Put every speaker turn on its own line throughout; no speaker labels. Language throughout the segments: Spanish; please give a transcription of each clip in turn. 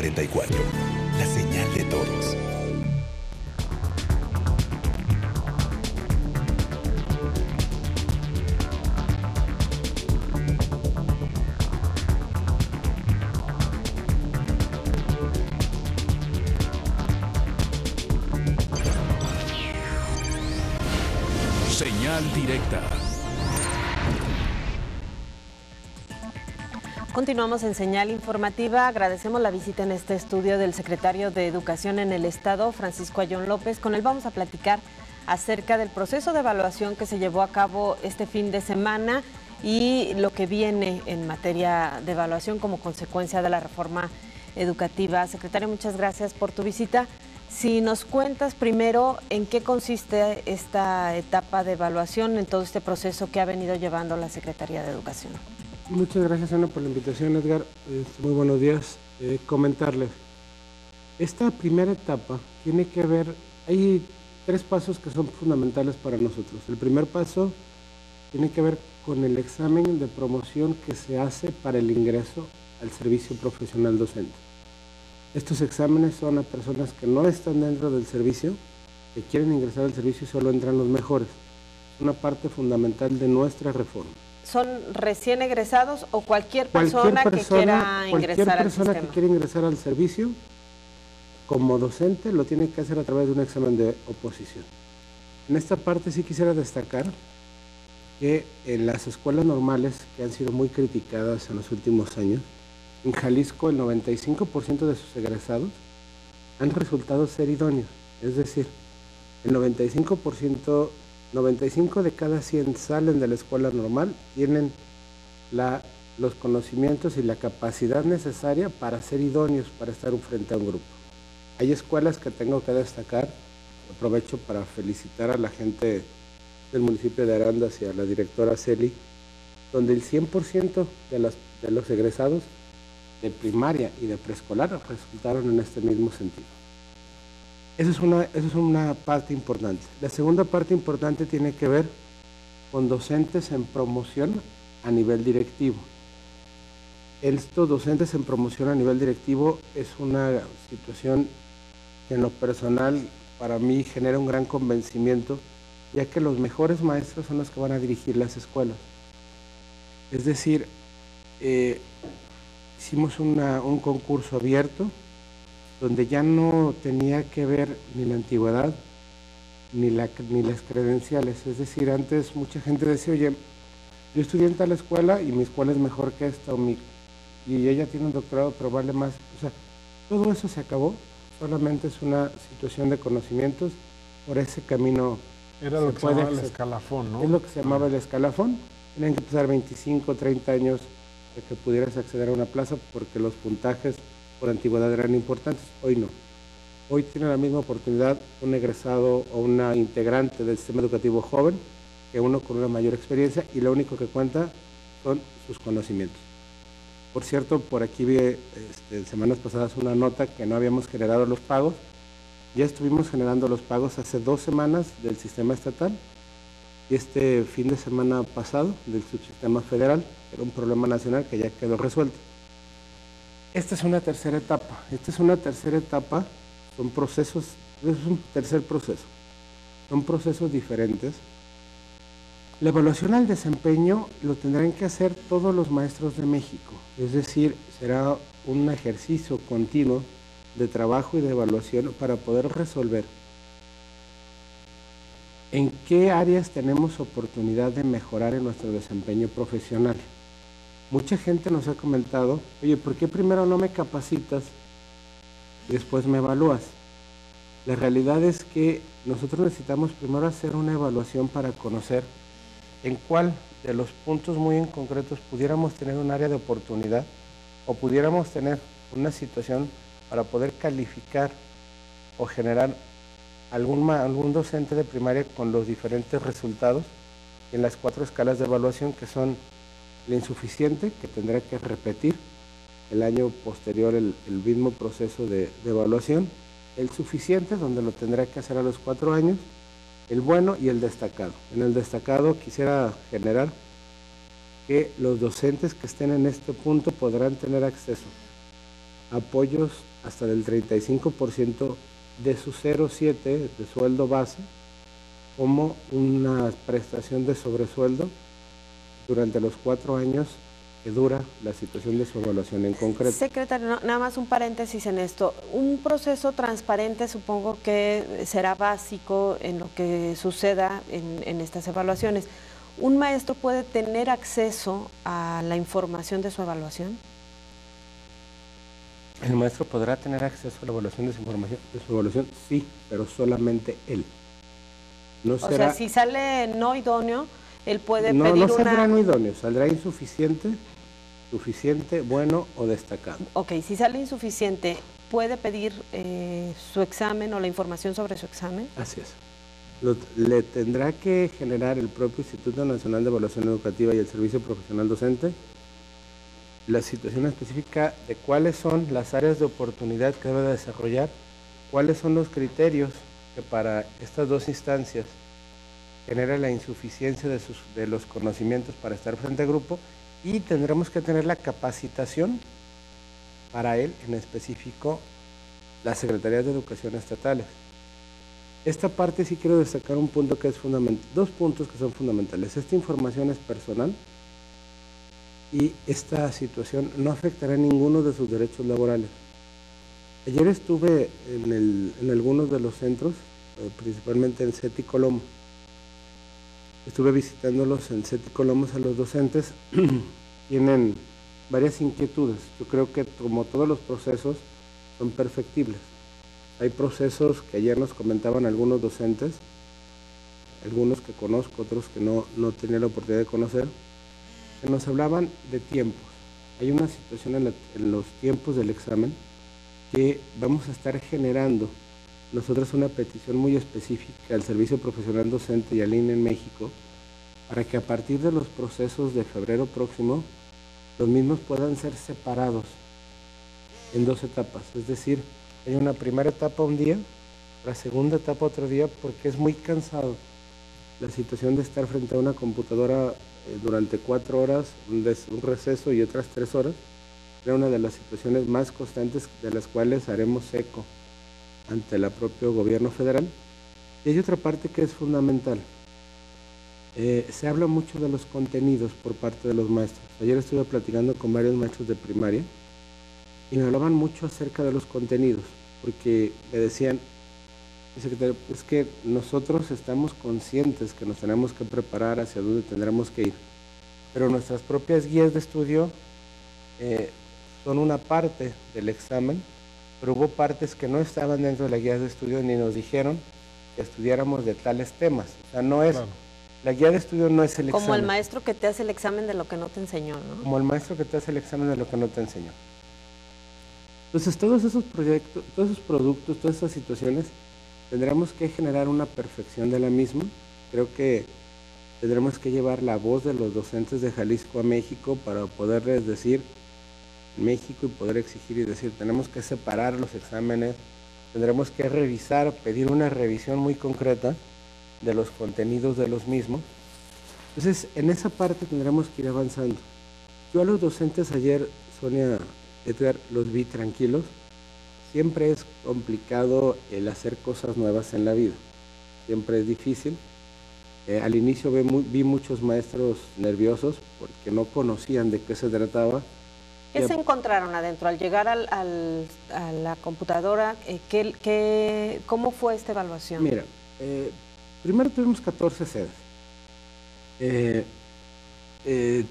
44, la señal de todos.
Señal directa.
Continuamos en Señal Informativa. Agradecemos la visita en este estudio del secretario de Educación en el Estado, Francisco Ayllón López. Con él vamos a platicar acerca del proceso de evaluación que se llevó a cabo este fin de semana y lo que viene en materia de evaluación como consecuencia de la reforma educativa. Secretario, muchas gracias por tu visita. Si nos cuentas primero en qué consiste esta etapa de evaluación en todo este proceso que ha venido llevando la Secretaría de Educación.
Muchas gracias, Ana, por la invitación, Edgar. Muy buenos días. Comentarles, esta primera etapa tiene que ver, hay 3 pasos que son fundamentales para nosotros. El primer paso tiene que ver con el examen de promoción que se hace para el ingreso al servicio profesional docente. Estos exámenes son a personas que no están dentro del servicio, que quieren ingresar al servicio y solo entran los mejores. Es una parte fundamental de nuestra reforma.
¿Son recién egresados o cualquier persona que quiera ingresar al sistema?
Cualquier persona que quiera ingresar al servicio, como docente, lo tiene que hacer a través de un examen de oposición. En esta parte sí quisiera destacar que en las escuelas normales, que han sido muy criticadas en los últimos años, en Jalisco el 95% de sus egresados han resultado ser idóneos. Es decir, el 95%, 95 de cada 100 salen de la escuela normal, tienen los conocimientos y la capacidad necesaria para ser idóneos, para estar frente a un grupo. Hay escuelas que tengo que destacar, aprovecho para felicitar a la gente del municipio de Arandas y a la directora Celi, donde el 100% de los egresados de primaria y de preescolar resultaron en este mismo sentido. Eso es una parte importante. La segunda parte importante tiene que ver con docentes en promoción a nivel directivo. Estos docentes en promoción a nivel directivo es una situación que en lo personal para mí genera un gran convencimiento, ya que los mejores maestros son los que van a dirigir las escuelas. Es decir, hicimos un concurso abierto donde ya no tenía que ver ni la antigüedad ni las credenciales. Es decir, antes mucha gente decía, oye, yo estudié en tal escuela y mi escuela es mejor que esta, y ella tiene un doctorado pero vale más. O sea, todo eso se acabó, solamente es una situación de conocimientos, por ese camino.
Era lo que se llamaba el escalafón, ¿no?
Es lo que se llamaba el escalafón. Tenían que pasar 25, 30 años de que pudieras acceder a una plaza porque los puntajes por antigüedad eran importantes. Hoy no. Hoy tiene la misma oportunidad un egresado o una integrante del sistema educativo joven que uno con una mayor experiencia, y lo único que cuenta son sus conocimientos. Por cierto, por aquí vi semanas pasadas una nota que no habíamos generado los pagos. Ya estuvimos generando los pagos hace 2 semanas del sistema estatal y este fin de semana pasado del subsistema federal. Era un problema nacional que ya quedó resuelto. Esta es una tercera etapa. Son procesos, es un tercer proceso. Son procesos diferentes. La evaluación al desempeño lo tendrán que hacer todos los maestros de México. Es decir, será un ejercicio continuo de trabajo y de evaluación para poder resolver en qué áreas tenemos oportunidad de mejorar en nuestro desempeño profesional. Mucha gente nos ha comentado, oye, ¿por qué primero no me capacitas y después me evalúas? La realidad es que nosotros necesitamos primero hacer una evaluación para conocer en cuál de los puntos muy en concretos pudiéramos tener un área de oportunidad o pudiéramos tener una situación para poder calificar o generar algún docente de primaria con los diferentes resultados en las 4 escalas de evaluación, que son el insuficiente, que tendrá que repetir el año posterior el mismo proceso de evaluación, el suficiente, donde lo tendrá que hacer a los 4 años, el bueno y el destacado. En el destacado quisiera generar que los docentes que estén en este punto podrán tener acceso a apoyos hasta del 35% de su 0,7 de sueldo base como una prestación de sobresueldo durante los 4 años que dura la situación de su evaluación en concreto.
Secretario, nada más un paréntesis en esto. Un proceso transparente supongo que será básico en lo que suceda en estas evaluaciones. ¿Un maestro puede tener acceso a la información de su evaluación?
El maestro podrá tener acceso a la evaluación de su información, sí, pero solamente él. No será,
o sea, si sale no idóneo, él puede pedir
una... No saldrá no idóneo, saldrá insuficiente, suficiente, bueno o destacado.
Ok, si sale insuficiente, ¿puede pedir su examen o la información sobre su examen?
Así es. Le tendrá que generar el propio Instituto Nacional de Evaluación Educativa y el Servicio Profesional Docente la situación específica de cuáles son las áreas de oportunidad que debe desarrollar, cuáles son los criterios que para estas dos instancias genera la insuficiencia de los conocimientos para estar frente al grupo, y tendremos que tener la capacitación para él, en específico, las Secretarías de Educación estatales. Esta parte sí quiero destacar un punto que es fundamental, 2 puntos que son fundamentales. Esta información es personal y esta situación no afectará a ninguno de sus derechos laborales. Ayer estuve en algunos de los centros, principalmente en CETI Colomo. Estuve visitándolos en CETI Colomos a los docentes. Tienen varias inquietudes. Yo creo que como todos los procesos son perfectibles. Hay procesos que ayer nos comentaban algunos docentes, algunos que conozco, otros que no tenía la oportunidad de conocer, que nos hablaban de tiempos. Hay una situación en los tiempos del examen que vamos a estar generando nosotros una petición muy específica al Servicio Profesional Docente y al INE en México para que a partir de los procesos de febrero próximo los mismos puedan ser separados en 2 etapas, es decir, hay una primera etapa un día, la segunda etapa otro día, porque es muy cansado la situación de estar frente a una computadora durante 4 horas, un receso y otras 3 horas. Era una de las situaciones más constantes de las cuales haremos eco ante el propio gobierno federal. Y hay otra parte que es fundamental. Se habla mucho de los contenidos por parte de los maestros. Ayer estuve platicando con varios maestros de primaria y me hablaban mucho acerca de los contenidos, porque me decían, secretario, es que nosotros estamos conscientes que nos tenemos que preparar hacia dónde tendremos que ir, pero nuestras propias guías de estudio son una parte del examen, pero hubo partes que no estaban dentro de las guías de estudio ni nos dijeron que estudiáramos de tales temas. O sea, no es... Claro. La guía de estudio no es el examen.
Como el maestro que te hace el examen de lo que no te enseñó, ¿no?
Como el maestro que te hace el examen de lo que no te enseñó. Entonces, todos esos proyectos, todos esos productos, todas esas situaciones, tendremos que generar una perfección de la misma. Creo que tendremos que llevar la voz de los docentes de Jalisco a México para poderles decir México y poder exigir y decir, tenemos que separar los exámenes, tendremos que revisar, pedir una revisión muy concreta de los contenidos de los mismos. Entonces, en esa parte tendremos que ir avanzando. Yo a los docentes ayer, Sonia, Edgar, los vi tranquilos. Siempre es complicado el hacer cosas nuevas en la vida. Siempre es difícil. Al inicio vi muchos maestros nerviosos porque no conocían de qué se trataba.
¿Qué se encontraron adentro? Al llegar a la computadora, ¿cómo fue esta evaluación?
Mira, primero tuvimos 14 sedes.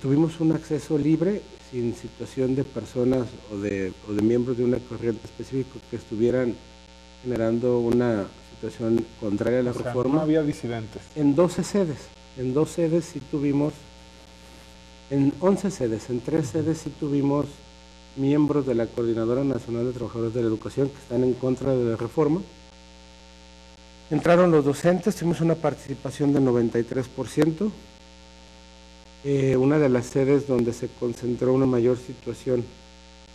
Tuvimos un acceso libre, sin situación de personas o de miembros de una corriente específica que estuvieran generando una situación contraria a la reforma.
No había disidentes.
En 12 sedes. En 2 sedes sí tuvimos, en 11 sedes, en 3 sedes sí tuvimos miembros de la Coordinadora Nacional de Trabajadores de la Educación que están en contra de la reforma. Entraron los docentes, tuvimos una participación del 93%. Una de las sedes donde se concentró una mayor situación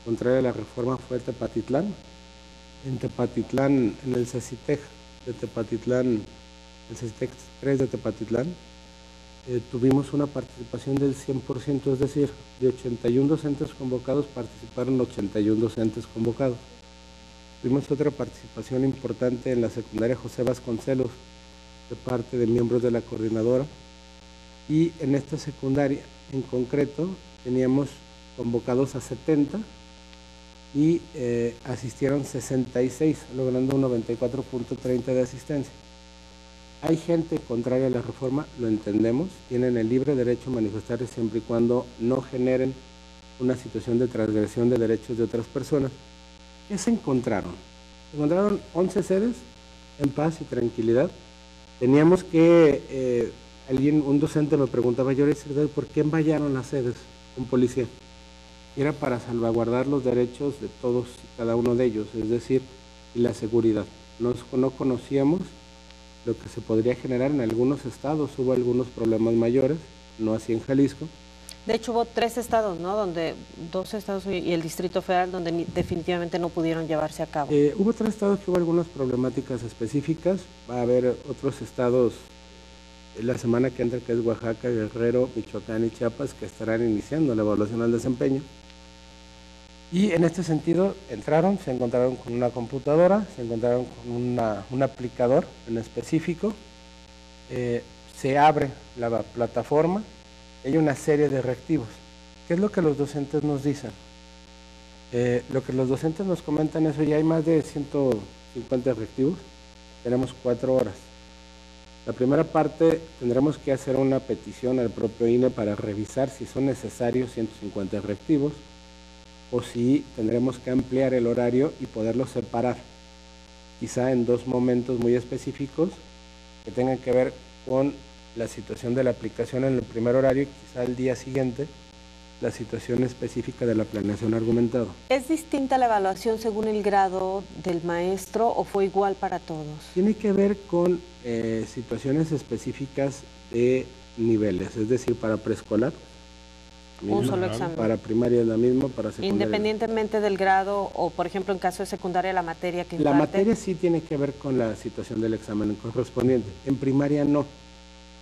contraria a la reforma fue Tepatitlán. En Tepatitlán, en el CECITEC de Tepatitlán, el CECITEC 3 de Tepatitlán, tuvimos una participación del 100%, es decir, de 81 docentes convocados participaron 81 docentes convocados. Tuvimos otra participación importante en la secundaria José Vasconcelos, de parte de miembros de la coordinadora. Y en esta secundaria en concreto teníamos convocados a 70 y asistieron 66, logrando un 94.30 de asistencia. Hay gente contraria a la reforma, lo entendemos, tienen el libre derecho a manifestarse siempre y cuando no generen una situación de transgresión de derechos de otras personas. ¿Qué se encontraron? Se encontraron 11 sedes en paz y tranquilidad. Teníamos que, un docente me preguntaba, yo ¿por qué envallaron las sedes con policía? Era para salvaguardar los derechos de todos y cada uno de ellos, es decir, y la seguridad. No conocíamos lo que se podría generar en algunos estados, hubo algunos problemas mayores, no así en Jalisco.
De hecho, hubo 3 estados, ¿no? 2 estados y el Distrito Federal, donde definitivamente no pudieron llevarse a cabo.
Hubo 3 estados que hubo algunas problemáticas específicas. Va a haber otros estados la semana que entra, que es Oaxaca, Guerrero, Michoacán y Chiapas, que estarán iniciando la evaluación al desempeño. Y en este sentido entraron, se encontraron con una computadora, se encontraron con un aplicador en específico. Se abre la plataforma. Hay una serie de reactivos. ¿Qué es lo que los docentes nos dicen? Lo que los docentes nos comentan es, ya hay más de 150 reactivos, tenemos 4 horas. La primera parte tendremos que hacer una petición al propio INE para revisar si son necesarios 150 reactivos o si tendremos que ampliar el horario y poderlos separar, quizá en 2 momentos muy específicos que tengan que ver con la situación de la aplicación en el primer horario y quizá el día siguiente la situación específica de la planeación argumentada.
¿Es distinta la evaluación según el grado del maestro o fue igual para todos?
Tiene que ver con situaciones específicas de niveles, es decir, para preescolar,
un solo examen.
Para primaria es la misma, para secundaria.
Independientemente del grado o, por ejemplo, en caso de secundaria, la materia que imparte.
La materia sí tiene que ver con la situación del examen correspondiente, en primaria no.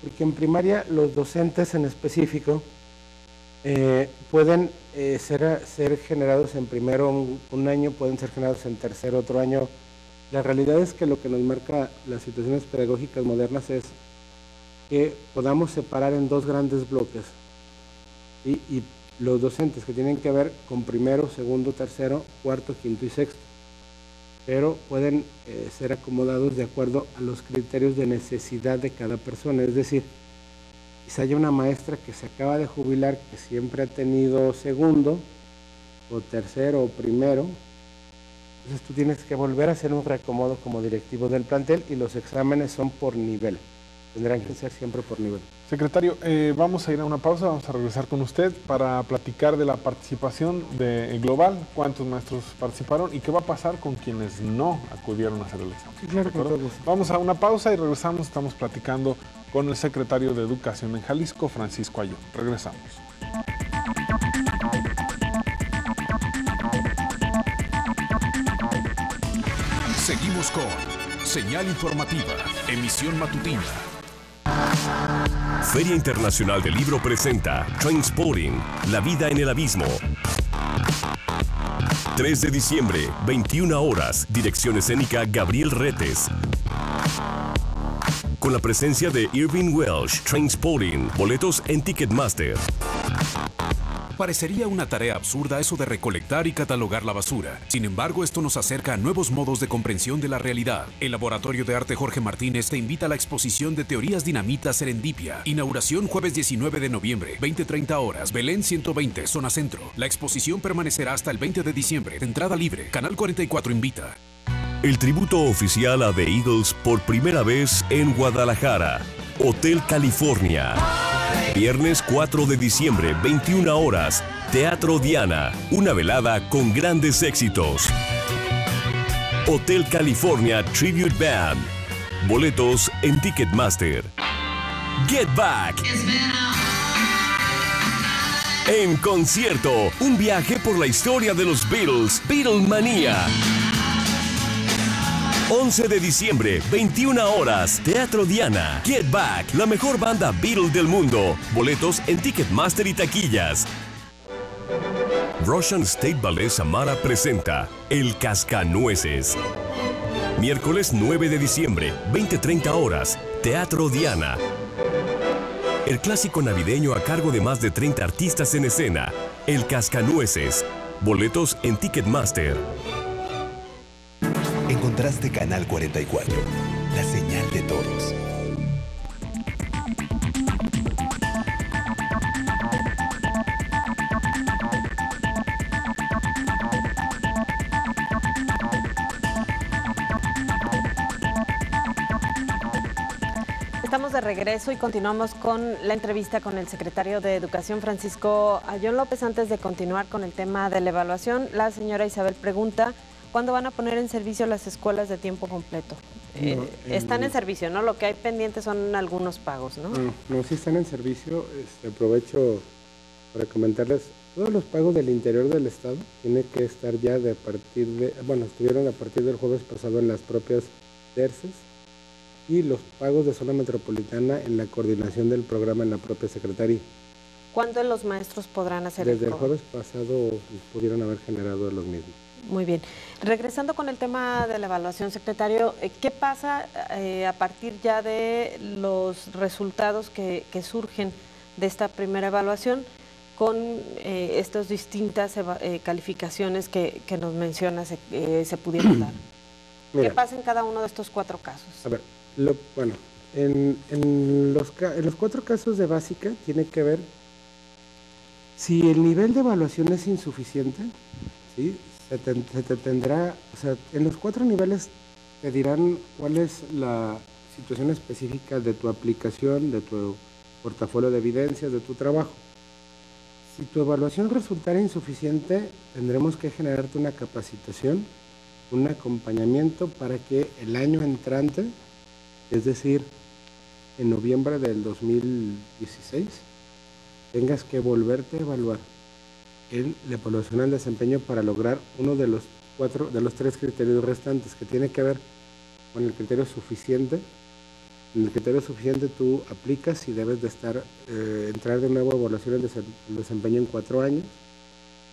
Porque en primaria los docentes en específico pueden ser generados en primero un año, pueden ser generados en tercero otro año. La realidad es que lo que nos marca las situaciones pedagógicas modernas es que podamos separar en 2 grandes bloques. Y los docentes que tienen que ver con primero, segundo, tercero, cuarto, quinto y sexto. Pero pueden ser acomodados de acuerdo a los criterios de necesidad de cada persona. Es decir, quizá haya una maestra que se acaba de jubilar, que siempre ha tenido segundo, o tercero, o primero. Entonces tú tienes que volver a hacer un reacomodo como directivo del plantel y los exámenes son por nivel. Tendrán que ser siempre por nivel.
Secretario, vamos a ir a una pausa, vamos a regresar con usted para platicar de la participación global, cuántos maestros participaron y qué va a pasar con quienes no acudieron a hacer el examen.
Sí, claro,
vamos a una pausa y regresamos, estamos platicando con el secretario de Educación en Jalisco, Francisco Ayón. Regresamos.
Seguimos con Señal Informativa, emisión matutina.
Feria Internacional del Libro presenta Trainspotting, La vida en el abismo. 3 de diciembre, 21 horas, dirección escénica Gabriel Retes. Con la presencia de Irving Welsh, Trainspotting, boletos en Ticketmaster.
Parecería una tarea absurda eso de recolectar y catalogar la basura. Sin embargo, esto nos acerca a nuevos modos de comprensión de la realidad. El Laboratorio de Arte Jorge Martínez te invita a la exposición de Teorías Dinamita Serendipia. Inauguración jueves 19 de noviembre, 20:30 horas, Belén 120, zona centro. La exposición permanecerá hasta el 20 de diciembre. Entrada libre. Canal 44 invita.
El tributo oficial a The Eagles por primera vez en Guadalajara. Hotel California. Viernes 4 de diciembre, 21 horas, Teatro Diana, una velada con grandes éxitos. Hotel California Tribute Band. Boletos en Ticketmaster. Get Back. En concierto, un viaje por la historia de los Beatles, Beatlemania. 11 de diciembre, 21 horas, Teatro Diana. Get Back, la mejor banda Beatle del mundo. Boletos en Ticketmaster y taquillas. Russian State Ballet Samara presenta El Cascanueces. Miércoles 9 de diciembre, 20:30 horas, Teatro Diana. El clásico navideño a cargo de más de 30 artistas en escena. El Cascanueces. Boletos en Ticketmaster.
Encontraste Canal 44, la señal de todos.
Estamos de regreso y continuamos con la entrevista con el secretario de Educación, Francisco Ayllón López. Antes de continuar con el tema de la evaluación, la señora Isabel pregunta, ¿cuándo van a poner en servicio las escuelas de tiempo completo? Están en servicio, ¿no? Lo que hay pendiente son algunos pagos, ¿no?
No, sí están en servicio. Aprovecho para comentarles, todos los pagos del interior del estado tienen que estar ya estuvieron a partir del jueves pasado en las propias DERCES, y los pagos de zona metropolitana en la coordinación del programa en la propia Secretaría.
¿Cuándo los maestros podrán hacer
Desde
el
el jueves pasado pudieron haber generado los mismos.
Muy bien. Regresando con el tema de la evaluación, secretario, ¿qué pasa a partir ya de los resultados que surgen de esta primera evaluación con estas distintas calificaciones que nos menciona se pudieron dar?
Mira,
¿Qué pasa en cada uno de estos 4 casos?
A ver, en los 4 casos de básica tiene que ver si el nivel de evaluación es insuficiente, ¿sí? Se te tendrá, o sea, en los 4 niveles te dirán cuál es la situación específica de tu aplicación, de tu portafolio de evidencias, de tu trabajo. Si tu evaluación resultara insuficiente, tendremos que generarte una capacitación, un acompañamiento para que el año entrante, es decir, en noviembre del 2016, tengas que volverte a evaluar en la evaluación al desempeño para lograr uno de los 3 criterios restantes, que tiene que ver con el criterio suficiente. En el criterio suficiente tú aplicas y debes de entrar de nuevo a evaluación al desempeño en 4 años.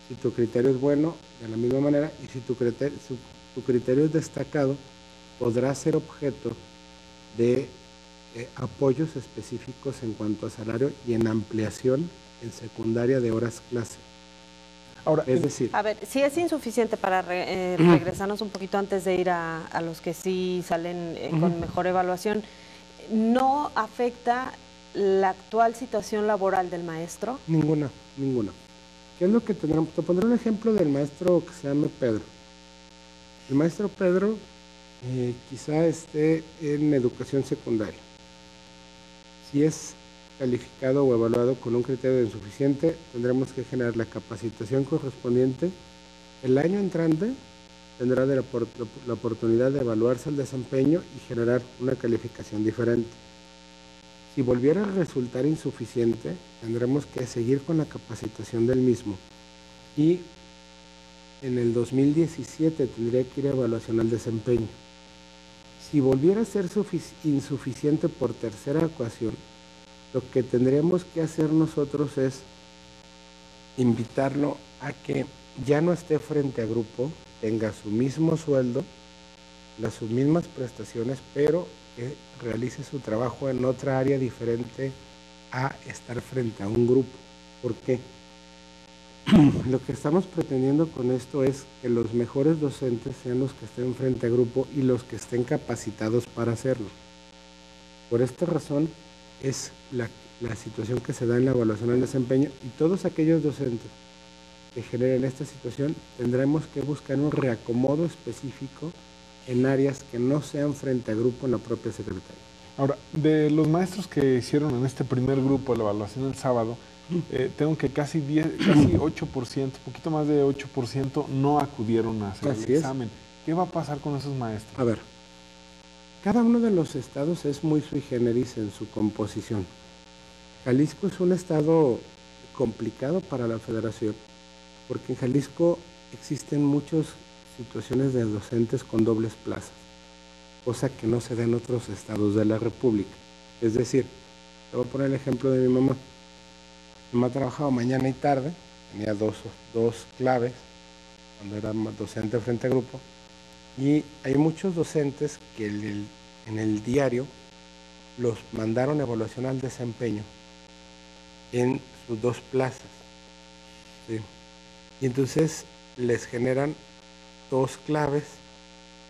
Si tu criterio es bueno, de la misma manera, y si tu criterio es destacado, podrá ser objeto de apoyos específicos en cuanto a salario y en ampliación en secundaria de horas clase.
Ahora,
es decir,
a ver, si es insuficiente, para regresarnos un poquito antes de ir a los que sí salen con mejor evaluación, ¿no afecta la actual situación laboral del maestro?
Ninguna. ¿Qué es lo que tendremos? Te pondré un ejemplo del maestro que se llama Pedro. El maestro Pedro quizá esté en educación secundaria. Si es calificado o evaluado con un criterio de insuficiente, tendremos que generar la capacitación correspondiente. El año entrante tendrá la oportunidad de evaluarse el desempeño y generar una calificación diferente. Si volviera a resultar insuficiente, tendremos que seguir con la capacitación del mismo, y en el 2017 tendría que ir a evaluación al desempeño. Si volviera a ser insuficiente por tercera ocasión, lo que tendríamos que hacer nosotros es invitarlo a que ya no esté frente a grupo, tenga su mismo sueldo, sus mismas prestaciones, pero que realice su trabajo en otra área diferente a estar frente a un grupo. ¿Por qué? Lo que estamos pretendiendo con esto es que los mejores docentes sean los que estén frente a grupo y los que estén capacitados para hacerlo. Por esta razón es la situación que se da en la evaluación del desempeño, y todos aquellos docentes que generen esta situación tendremos que buscar un reacomodo específico en áreas que no sean frente a grupo en la propia Secretaría.
Ahora, de los maestros que hicieron en este primer grupo la evaluación el sábado, tengo que casi 8%, poquito más de 8% no acudieron a hacer el examen. ¿Qué va a pasar con esos maestros?
A ver, cada uno de los estados es muy sui generis en su composición. Jalisco es un estado complicado para la federación, porque en Jalisco existen muchas situaciones de docentes con dobles plazas, cosa que no se da en otros estados de la República. Es decir, te voy a poner el ejemplo de mi mamá. Mi mamá trabajaba mañana y tarde, tenía dos claves cuando era docente frente a grupo, y hay muchos docentes que en el diario los mandaron a evaluación al desempeño en sus 2 plazas, ¿sí? Y entonces les generan 2 claves,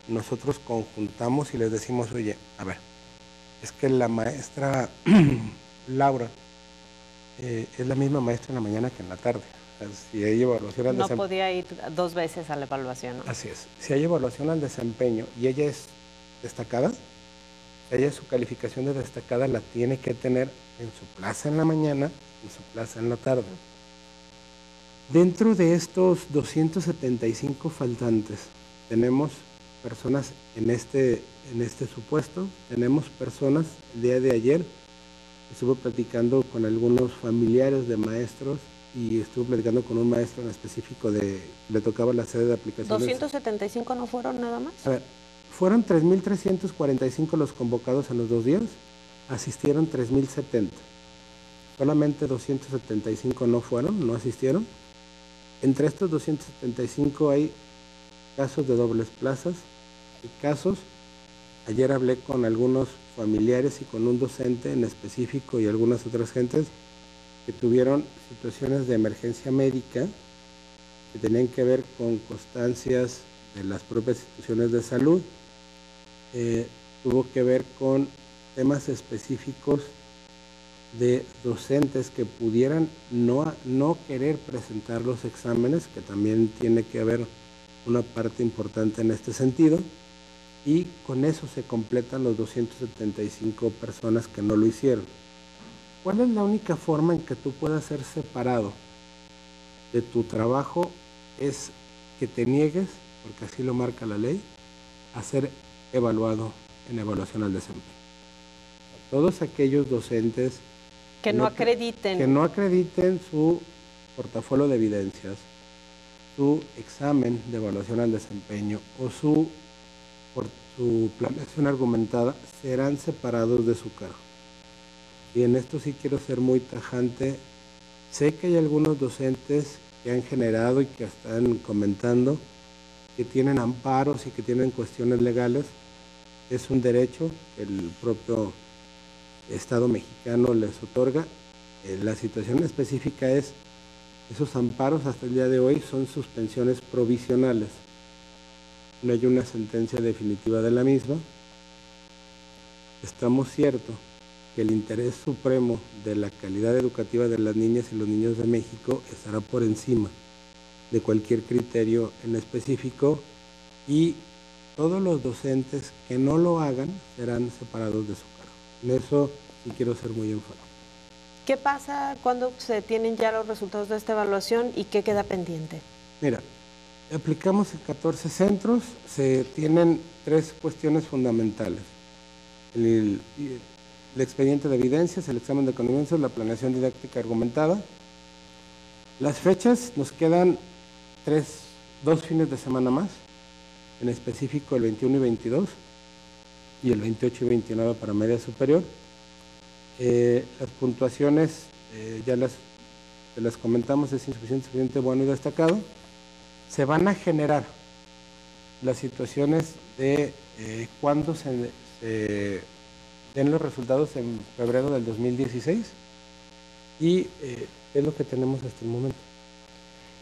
nosotros conjuntamos y les decimos, oye, a ver, es que la maestra Laura es la misma maestra en la mañana que en la tarde. O sea, si hay evaluación al
desempeño. No podía ir 2 veces a la evaluación, ¿no?
Así es. Si hay evaluación al desempeño y ella es destacada, ella su calificación de destacada la tiene que tener en su plaza en la mañana, en su plaza en la tarde. Dentro de estos 275 faltantes, tenemos personas en este supuesto, tenemos personas, el día de ayer estuve platicando con algunos familiares de maestros y estuve platicando con un maestro en específico le tocaba la sede de aplicaciones.
¿275 no fueron nada más?
A ver, fueron 3.345 los convocados en los 2 días, asistieron 3.070. Solamente 275 no asistieron. Entre estos 275 hay casos de dobles plazas y casos. Ayer hablé con algunos familiares y con un docente en específico y algunas otras gentes que tuvieron situaciones de emergencia médica que tenían que ver con constancias de las propias instituciones de salud. Tuvo que ver con temas específicos de docentes que pudieran no querer presentar los exámenes, que también tiene que haber una parte importante en este sentido, y con eso se completan los 275 personas que no lo hicieron. ¿Cuál es la única forma en que tú puedas ser separado de tu trabajo? Es que te niegues, porque así lo marca la ley, a ser evaluado en evaluación al desempeño. Todos aquellos docentes
que no
acrediten su portafolio de evidencias, su examen de evaluación al desempeño o su planeación argumentada, serán separados de su cargo. Y en esto sí quiero ser muy tajante. Sé que hay algunos docentes que han generado y que están comentando que tienen amparos y que tienen cuestiones legales. Es un derecho que el propio Estado mexicano les otorga. La situación específica es, esos amparos hasta el día de hoy son suspensiones provisionales. No hay una sentencia definitiva de la misma. Estamos ciertos que el interés supremo de la calidad educativa de las niñas y los niños de México estará por encima de cualquier criterio en específico, y todos los docentes que no lo hagan serán separados de su cargo. En eso sí quiero ser muy enfático.
¿Qué pasa cuando se tienen ya los resultados de esta evaluación y qué queda pendiente?
Mira, aplicamos en 14 centros, se tienen 3 cuestiones fundamentales. El expediente de evidencias, el examen de conocimientos, la planeación didáctica argumentada. Las fechas nos quedan 2 fines de semana más, en específico el 21 y 22 y el 28 y 29 para media superior. Las puntuaciones ya las comentamos, es insuficiente, suficiente, bueno y destacado. Se van a generar las situaciones de cuándo se den los resultados en febrero del 2016 y es lo que tenemos hasta el momento.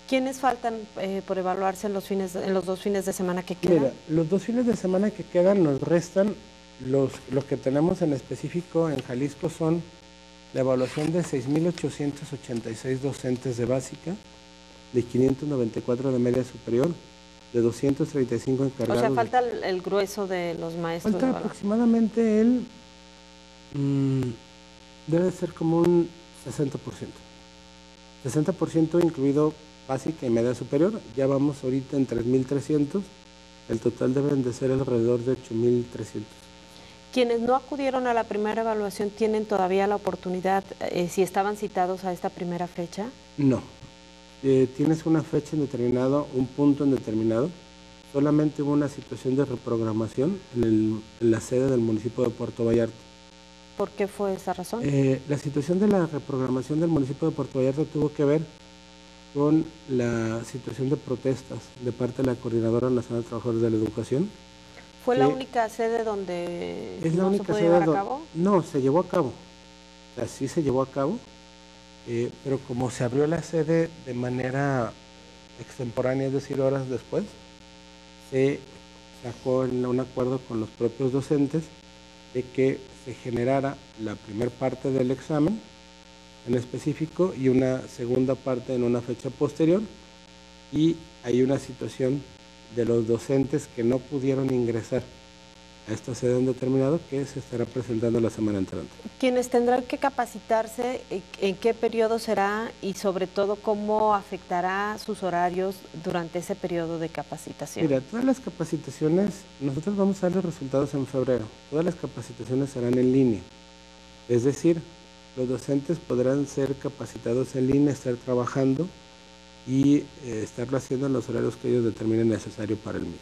¿Quiénes faltan por evaluarse en los 2 fines de semana que quedan?
Mira, los 2 fines de semana que quedan nos restan, los que tenemos en específico en Jalisco son la evaluación de 6.886 docentes de básica, de 594 de media superior, de 235 encargados.
O sea, falta el grueso de los maestros.
Falta aproximadamente debe ser como un 60%. 60% incluido básica y media superior. Ya vamos ahorita en 3.300. El total deben de ser alrededor de 8.300.
Quienes no acudieron a la primera evaluación, ¿tienen todavía la oportunidad, si estaban citados a esta primera fecha?
No. Tienes una fecha indeterminada, un punto indeterminado. Solamente hubo una situación de reprogramación en la sede del municipio de Puerto Vallarta.
¿Por qué fue esa razón?
La situación de la reprogramación del municipio de Puerto Vallarta tuvo que ver con la situación de protestas de parte de la Coordinadora Nacional de Trabajadores de la Educación.
¿Fue la única sede donde
es la única
se pudo
sede
llevar a cabo?
No, se llevó a cabo. O sea, sí se llevó a cabo, pero como se abrió la sede de manera extemporánea, es decir, horas después, se sacó un acuerdo con los propios docentes de que se generara la primera parte del examen en específico y una segunda parte en una fecha posterior, y hay una situación de los docentes que no pudieron ingresar a esta sede en determinado que se estará presentando la semana entrante.
¿Quienes tendrán que capacitarse, en qué periodo será y sobre todo cómo afectará sus horarios durante ese periodo de capacitación?
Mira, todas las capacitaciones, nosotros vamos a dar los resultados en febrero, todas las capacitaciones serán en línea, es decir, los docentes podrán ser capacitados en línea, estar trabajando y estarlo haciendo en los horarios que ellos determinen necesario para el mismo.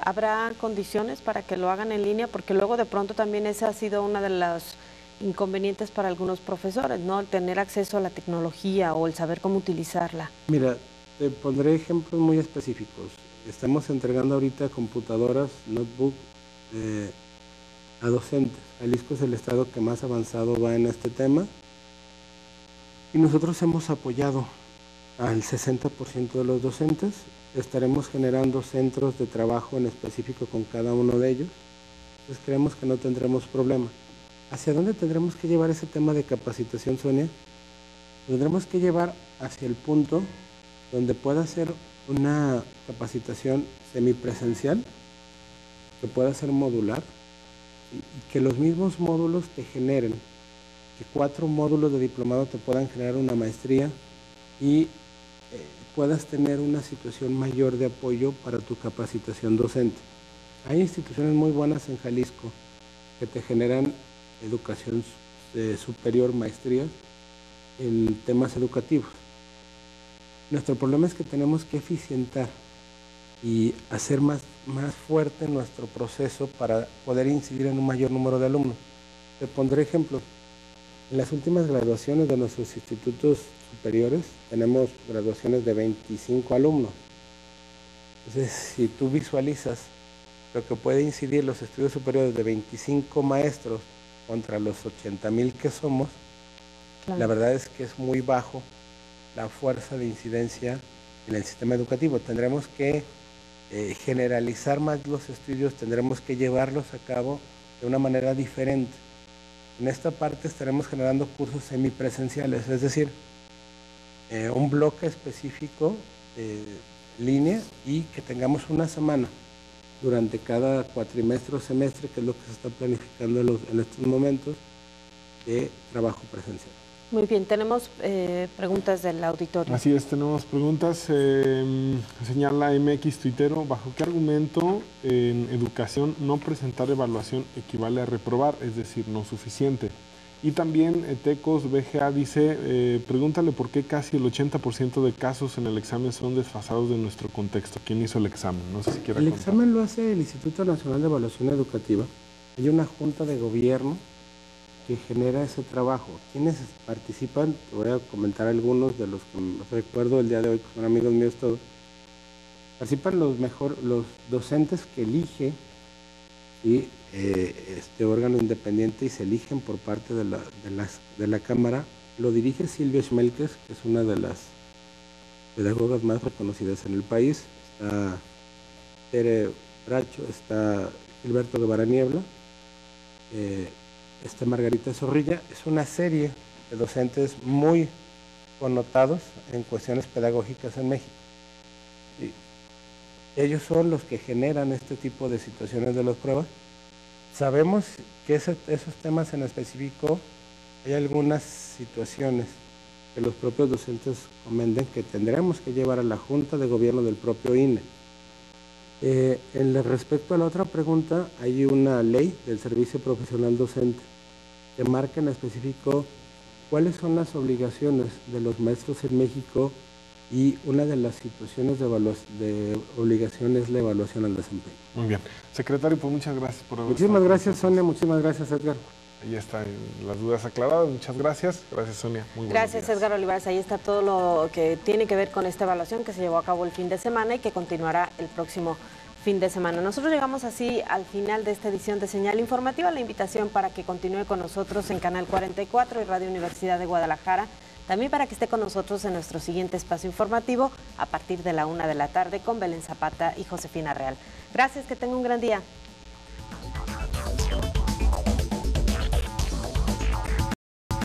¿Habrá condiciones para que lo hagan en línea? Porque luego de pronto también esa ha sido una de las inconvenientes para algunos profesores, ¿no? El tener acceso a la tecnología o el saber cómo utilizarla.
Mira, te pondré ejemplos muy específicos. Estamos entregando ahorita computadoras, notebook a docentes. Jalisco es el estado que más avanzado va en este tema y nosotros hemos apoyado al 60% de los docentes. Estaremos generando centros de trabajo en específico con cada uno de ellos. Entonces creemos que no tendremos problema. ¿Hacia dónde tendremos que llevar ese tema de capacitación, Sonia? Tendremos que llevar hacia el punto donde pueda ser una capacitación semipresencial, que pueda ser modular, y que los mismos módulos te generen, que 4 módulos de diplomado te puedan generar una maestría y puedas tener una situación mayor de apoyo para tu capacitación docente. Hay instituciones muy buenas en Jalisco que te generan educación superior, maestrías en temas educativos. Nuestro problema es que tenemos que eficientar y hacer más fuerte nuestro proceso para poder incidir en un mayor número de alumnos. Te pondré ejemplos. En las últimas graduaciones de nuestros institutos superiores tenemos graduaciones de 25 alumnos. Entonces, si tú visualizas lo que puede incidir los estudios superiores de 25 maestros contra los 80,000 que somos, claro, la verdad es que es muy bajo la fuerza de incidencia en el sistema educativo. Tendremos que generalizar más los estudios, tendremos que llevarlos a cabo de una manera diferente. En esta parte estaremos generando cursos semipresenciales, es decir, un bloque específico de línea y que tengamos una semana durante cada cuatrimestre o semestre, que es lo que se está planificando en estos momentos, de trabajo presencial.
Muy bien, tenemos preguntas del auditorio.
Así es, tenemos preguntas. Señala MX Tuitero, ¿bajo qué argumento en educación no presentar evaluación equivale a reprobar, es decir, no suficiente? Y también Tecos BGA dice, pregúntale por qué casi el 80% de casos en el examen son desfasados de nuestro contexto. ¿Quién hizo el examen? No sé si quiera contar.
Examen lo hace el Instituto Nacional de Evaluación Educativa. Hay una junta de gobierno que genera ese trabajo. ¿Quiénes participan? Te voy a comentar algunos de los que recuerdo el día de hoy, que son amigos míos todos. Participan los docentes que elige este órgano independiente y se eligen por parte de la Cámara. Lo dirige Silvia Schmelkes, que es una de las pedagogas más reconocidas en el país. Está Tere Bracho, está Gilberto Guevara Niebla, está Margarita Zorrilla. Es una serie de docentes muy connotados en cuestiones pedagógicas en México. Ellos son los que generan este tipo de situaciones de las pruebas. Sabemos que esos temas en específico, hay algunas situaciones que los propios docentes comentan que tendremos que llevar a la Junta de Gobierno del propio INE. Respecto a la otra pregunta, hay una ley del Servicio Profesional Docente que marca en específico cuáles son las obligaciones de los maestros en México, y una de las situaciones de obligación es la evaluación al desempeño.
Muy bien. Secretario, pues muchas gracias por haber
Muchísimas gracias, Sonia. Muchísimas gracias, Edgar.
ahí están las dudas aclaradas. Muchas gracias. Gracias, Sonia. Muy
gracias, Edgar Olivares. Ahí está todo lo que tiene que ver con esta evaluación que se llevó a cabo el fin de semana y que continuará el próximo fin de semana. Nosotros llegamos así al final de esta edición de Señal Informativa. La invitación para que continúe con nosotros en Canal 44 y Radio Universidad de Guadalajara. También para que esté con nosotros en nuestro siguiente espacio informativo a partir de la 1 de la tarde con Belén Zapata y Josefina Real. Gracias, que tenga un gran día.